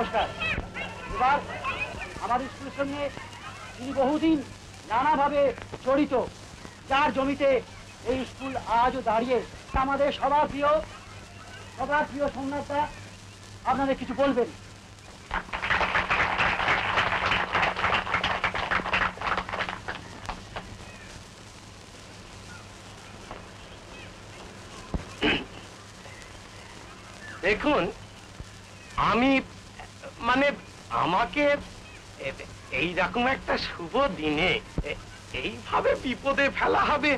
নমস্কার। এবার আমাদের স্কুলের সঙ্গে তিনি বহুদিন নানাভাবে জড়িত, যার জমিতে এই স্কুল আজও দাঁড়িয়ে। আমাদের সবার প্রিয় সোমনাথদা আপনাদের কিছু বলবেন। দেখুন, আমি মানে আমাকে এইরকম একটা শুভ দিনে এইভাবে বিপদে ফেলা হবে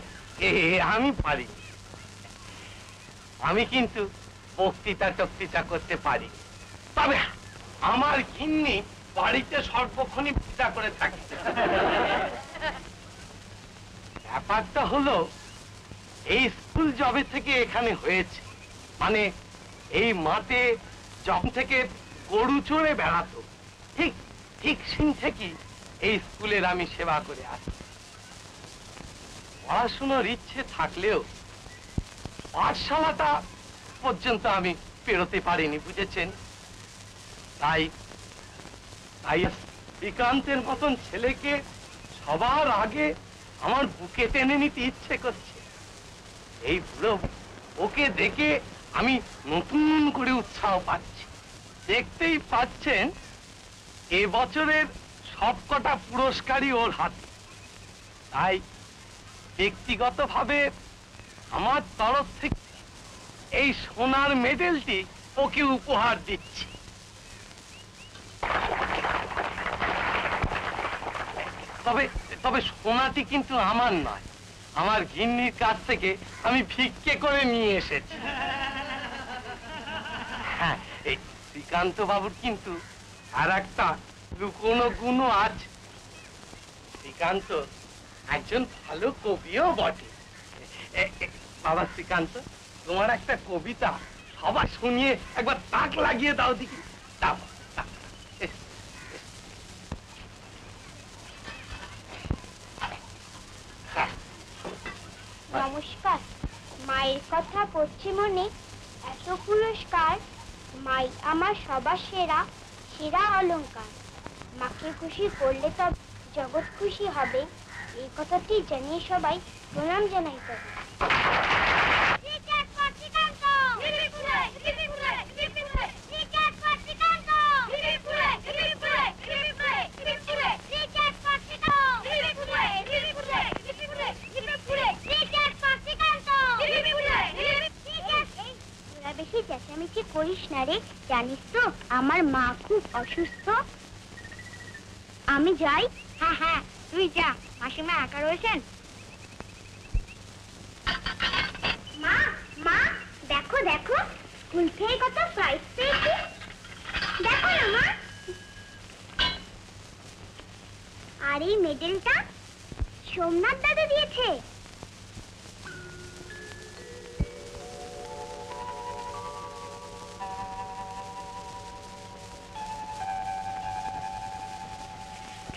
আমি পারি। আমি কিন্তু বক্তৃতা করতে পারি, তবে আমার গিন্নি বাড়িতে সর্বক্ষণই পূজা করে থাকে। ব্যাপারটা হলো, এই স্কুল জবে থেকে এখানে হয়েছে, মানে এই মাঠে যখন থেকে গরু চড়ে বেড়াতো, ঠিক সেই থেকেই এই স্কুলের আমি সেবা করে আসি। পড়াশোনার ইচ্ছে থাকলেও পাঠশালাটা পর্যন্ত আমি পেরোতে পারিনি, বুঝেছেন? তাই শ্রীকান্তের মতন ছেলেকে সবার আগে আমার বুকে টেনে নিতে ইচ্ছে করছে। এই বুড়ো ওকে দেখে আমি নতুন করে উৎসাহ পাচ্ছি। দেখতেই পাচ্ছেন এবছরের সবকটা পুরস্কারই ওর হাতে। তাই ব্যক্তিগতভাবে আমার তরফ থেকে এই সোনার মেডেলটি ওকে উপহার দিচ্ছি। তবে সোনাটি কিন্তু আমার নয়, আমার গিন্নির কাছ থেকে আমি ভিক্ষে করে নিয়ে এসেছি। হ্যাঁ, এই শ্রীকান্ত বাবুর কিন্তু আর একটা লুকোনো গুণও আছে। শ্রীকান্ত একজন ভালো কবিও বটে। বাবা শ্রীকান্ত, তোমার একটা কবিতা সবার শুনিয়ে একবার তাক লাগিয়ে দাও দেখি। দাও। নমস্কার। মায়ের কথা পড়ছি মনে, এত পুরস্কার, মাই আমার সবার সেরা অলংকার। মাকে খুশি করলে তো জগৎ খুশি হবে, এই কথাটি জানিয়ে সবাই প্রণাম জানাই তবে। বেশি চেঁচামেচি করিস না রে, জানিস তো আমার মা খুব অসুস্থ। আমি যাই। হ্যাঁ হ্যাঁ, তুই যা, মাসিমা একা রয়েছেন। মা মা, দেখো দেখো, স্কুল থেকে কত প্রাইজ পেয়েছি, দেখো না মা। আর এই মেডেলটা সোমনাথ দাদা দিয়েছে।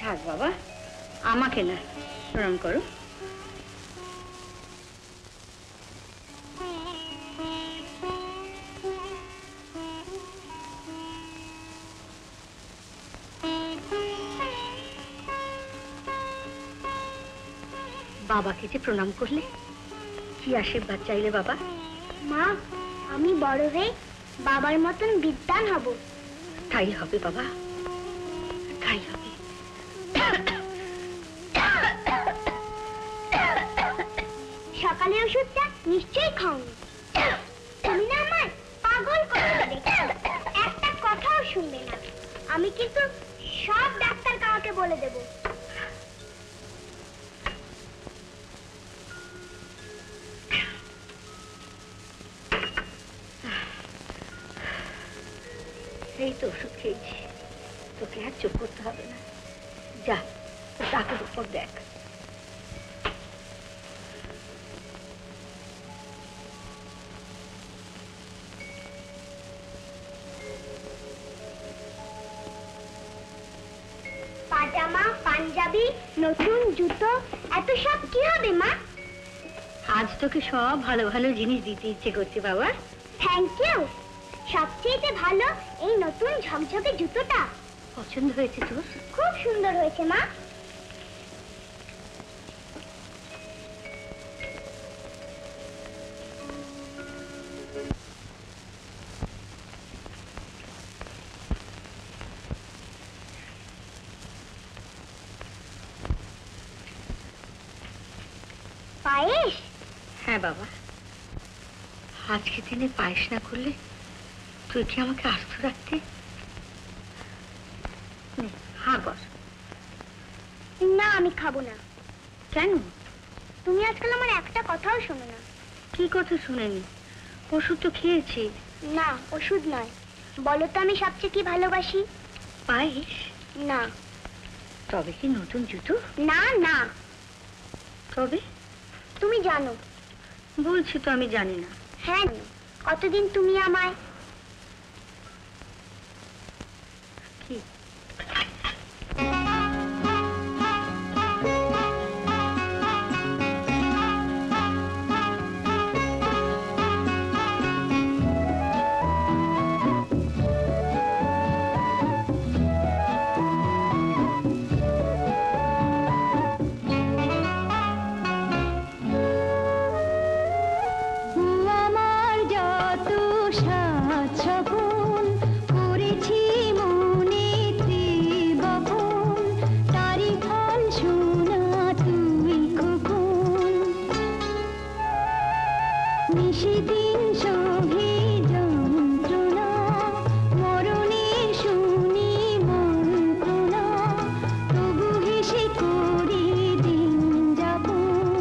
থাক বাবা, আমাকে না, প্রণাম করো। বাবাকে যে প্রণাম করলে, কি আশীর্বাদ চাইলে বাবা? মা, আমি বড় হয়ে বাবার মতন বিদ্বান হব। তাই হবে বাবা, তাই হবে। সকালে ওষুধটা নিশ্চয়ই খাওনি, তুমি না আমার পাগল করে দেবে, একটা কথাও শুনবে না। আমি কিন্তু সব ডাক্তার কাউকে বলে দেব। এই তো ওষুধ খেয়েছি, তোকে আর চুপ করতে হবে না। যা, ডাকের উপর দেখ। পাজামা, পাঞ্জাবি, নতুন জুতো, এত সব কি হবে মা? আজ তোকে সব ভালো ভালো জিনিস দিতে ইচ্ছে করছে বাবা। Thank you. সবচেয়ে ভালো এই নতুন ঝকঝকে জুতোটা। পছন্দ হয়েছে তোর? খুব সুন্দর হয়েছে মা। পায়েস? হ্যাঁ বাবা, আজকে দিনে পায়েস না করলে তুই কি আমাকে আস্ত রাখতে? হ্যাঁ বস। না, আমি খাবো না। কেন? তুমি আজকাল আমার একটা কথাও শোনো না। কি কথা শুনেনি? ওষুধ তো খেয়েছি। না, ওষুধ নয়। বলো তো আমি সবচেয়ে কি ভালোবাসি? পায়েস? না। তবে কি নতুন জুতো? না না। তবে? তুমি জানো। বলছি তো আমি জানি না। হ্যাঁ, কতদিন তুমি আমায় কি? নিশিদিন সহি যন্ত্রণা মরণের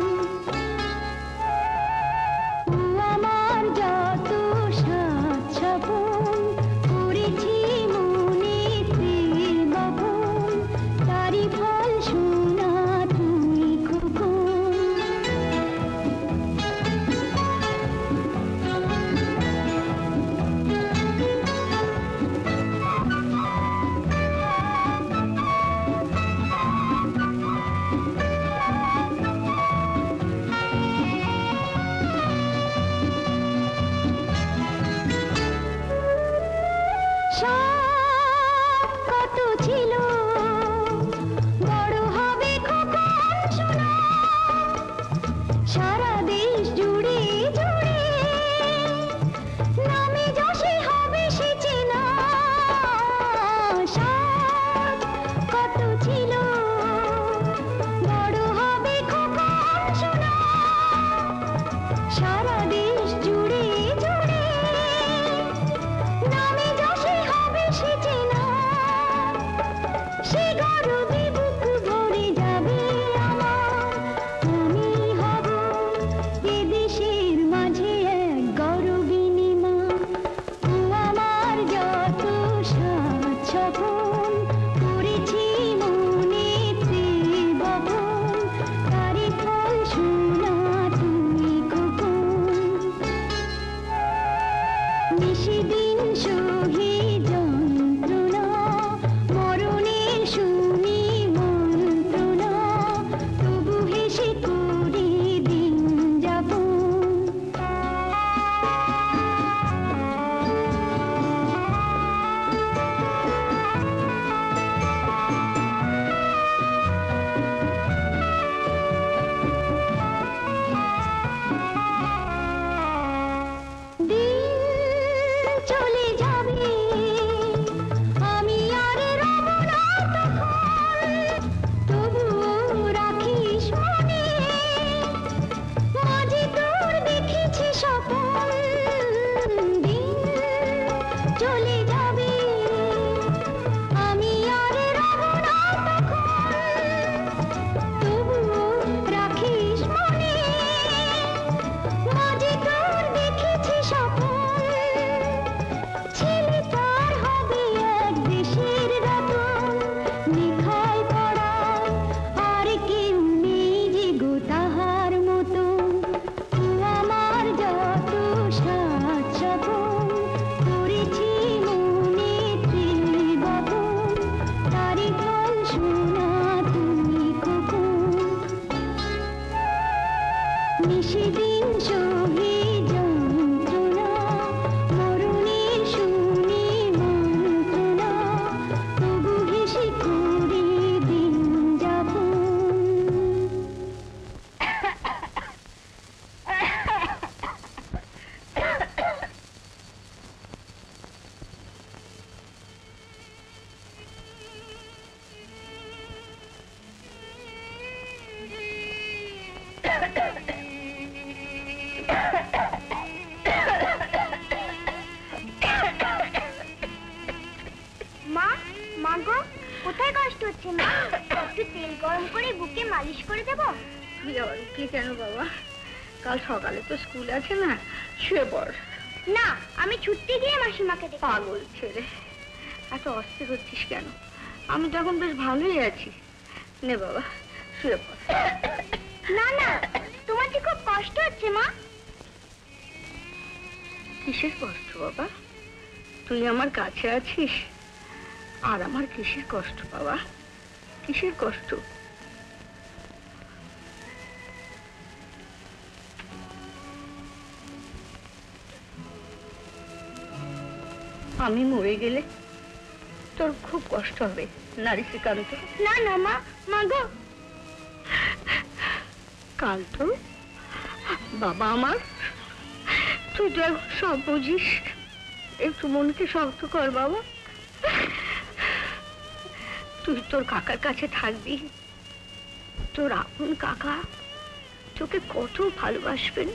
করছে মা, একটু তেল গরম করে বুকে মালিশ করে দেব? তুই আবার উঠলি কেন বাবা? কাল সকালে তো স্কুল আছে না, শুয়ে পড়। না, আমি ছুটতে গিয়ে মাসিমাকে দেখব। পাগল ছেলে, এত অস্থির হচ্ছিস কেন? আমি তো এখন বেশ ভালোই আছি। নে বাবা, শুয়ে পড়। না না, তোমার যে খুব কষ্ট হচ্ছে মা। কিসের কষ্ট বাবা? তুই আমার কাছে আছিস, আর আমার কিসের কষ্ট বাবা? কিসের কষ্ট? আমি মরে গেলে তোর খুব কষ্ট হবে না রে শ্রীকান্ত? না না মা, মা গো। কান্ত, বাবা আমার, তুই তো এখন সব বুঝিস, একটু মনকে শক্ত কর বাবা। তুই তোর কাকার কাছে থাকবি, তোর আপন কাকা তোকে কত ভালোবাসবেন।